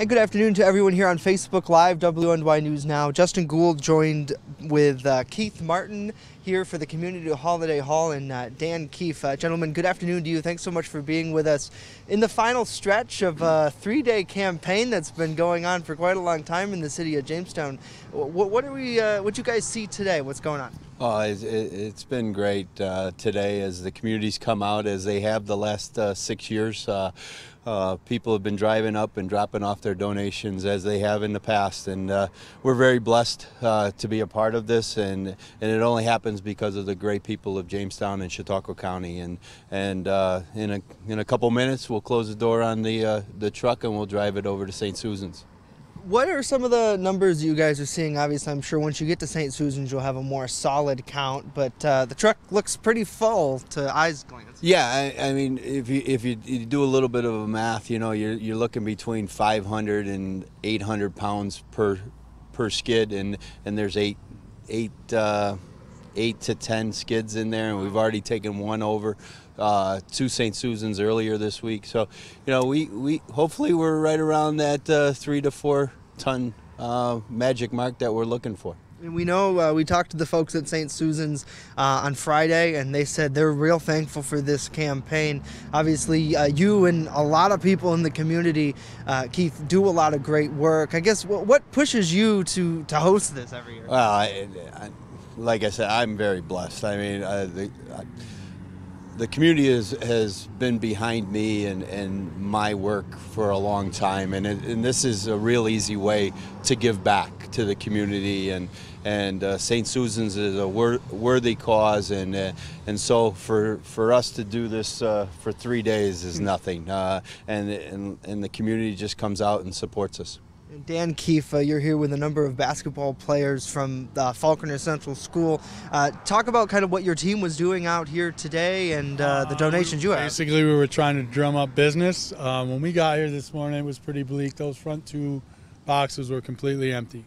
And good afternoon to everyone here on Facebook Live, WNY News Now. Justin Gould joined with Keith Martin here for the Community Holiday Hall, and Dan Keefe. Gentlemen, good afternoon to you. Thanks so much for being with us in the final stretch of a three-day campaign that's been going on for quite a long time in the city of Jamestown. What you guys see today? What's going on? Oh, it's been great today as the communities come out, as they have the last 6 years. People have been driving up and dropping off their donations as they have in the past, and we're very blessed to be a part of this, and it only happens because of the great people of Jamestown and Chautauqua County. And in a couple minutes we'll close the door on the truck and we'll drive it over to St. Susan's. What are some of the numbers you guys are seeing? Obviously, I'm sure once you get to St. Susan's, you'll have a more solid count, but the truck looks pretty full to eyes glance. Yeah, I mean, if you do a little bit of a math, you know, you're looking between 500 and 800 pounds per skid, and there's eight to 10 skids in there, and we've already taken one over to St. Susan's earlier this week. So, you know, we hopefully we're right around that 3 to 4 ton magic mark that we're looking for. And we know we talked to the folks at St. Susan's on Friday, and they said they're real thankful for this campaign. Obviously, you and a lot of people in the community, Keith, do a lot of great work. I guess what pushes you to host this every year? Well, like I said, I'm very blessed. I mean, the community has been behind me and my work for a long time, and this is a real easy way to give back to the community, and St. Susan's is a worthy cause, and so for us to do this for 3 days is nothing, and the community just comes out and supports us. Dan Keefe, you're here with a number of basketball players from Falconer Central School. Talk about kind of what your team was doing out here today and the donations you have. Basically, we were trying to drum up business. When we got here this morning, it was pretty bleak. Those front two boxes were completely empty.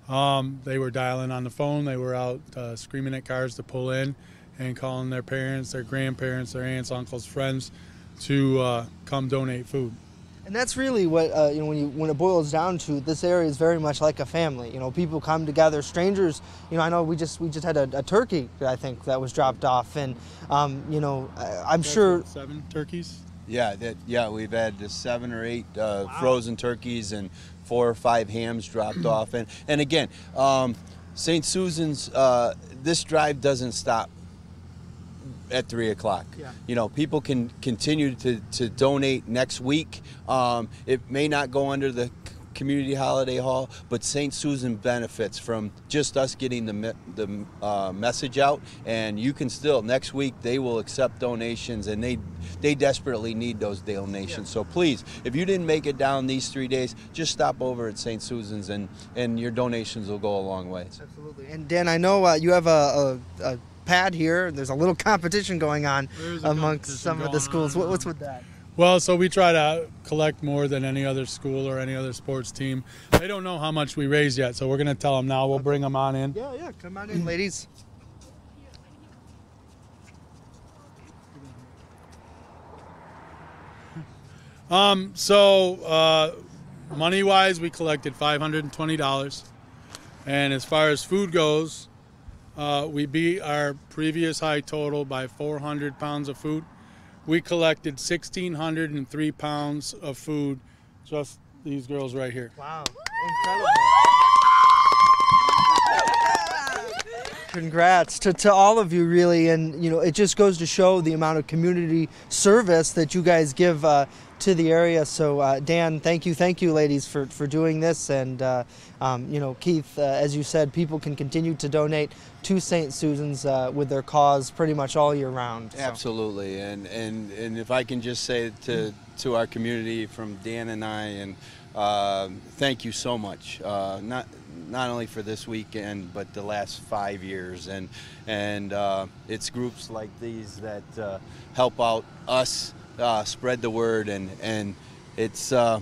They were dialing on the phone. They were out screaming at cars to pull in and calling their parents, their grandparents, their aunts, uncles, friends to come donate food. And that's really what you know, when it boils down to, this area is very much like a family. You know, people come together, strangers. You know, I know we just had a turkey, I think, that was dropped off, and you know, I'm sure 7 turkeys. Yeah, we've had 7 or 8 frozen turkeys and 4 or 5 hams dropped off, and again, St. Susan's. This drive doesn't stop at 3 o'clock. Yeah. You know, people can continue to donate next week. It may not go under the Community Holiday Hall, but St. Susan benefits from just us getting the message out, and you can still, next week they will accept donations, and they desperately need those donations. Yeah. So please, if you didn't make it down these 3 days, just stop over at St. Susan's, and your donations will go a long way. Absolutely. And Dan, I know you have a pad here. There's a little competition going on amongst some of the schools. What's with that? Well, so we try to collect more than any other school or any other sports team. They don't know how much we raise yet, so we're going to tell them now. We'll bring them on in. Yeah, come on in, ladies. Money-wise, we collected $520, and as far as food goes, we beat our previous high total by 400 pounds of food. We collected 1,603 pounds of food, just these girls right here. Wow, incredible. Congrats to all of you, really, and you know, it just goes to show the amount of community service that you guys give to the area. So Dan, thank you ladies for doing this, and you know, Keith, as you said, people can continue to donate to St. Susan's with their cause pretty much all year round. So. Absolutely, and if I can just say to our community from Dan and I, and thank you so much, not only for this weekend, but the last 5 years, and it's groups like these that help out us spread the word, and it's a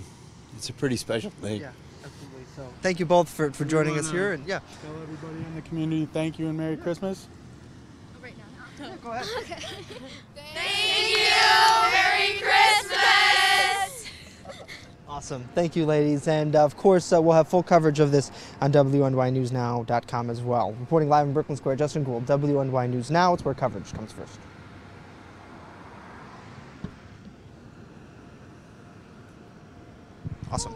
pretty special thing. Yeah, absolutely. So thank you both for joining us here, and yeah. Tell everybody in the community thank you and Merry Christmas. Right now. Yeah, go ahead. Okay. Thank you. Merry Christmas. Awesome. Awesome. Thank you, ladies. And of course, we'll have full coverage of this on WNYNewsNow.com as well. Reporting live in Brooklyn Square, Justin Gould, WNY News Now. It's where coverage comes first. Awesome.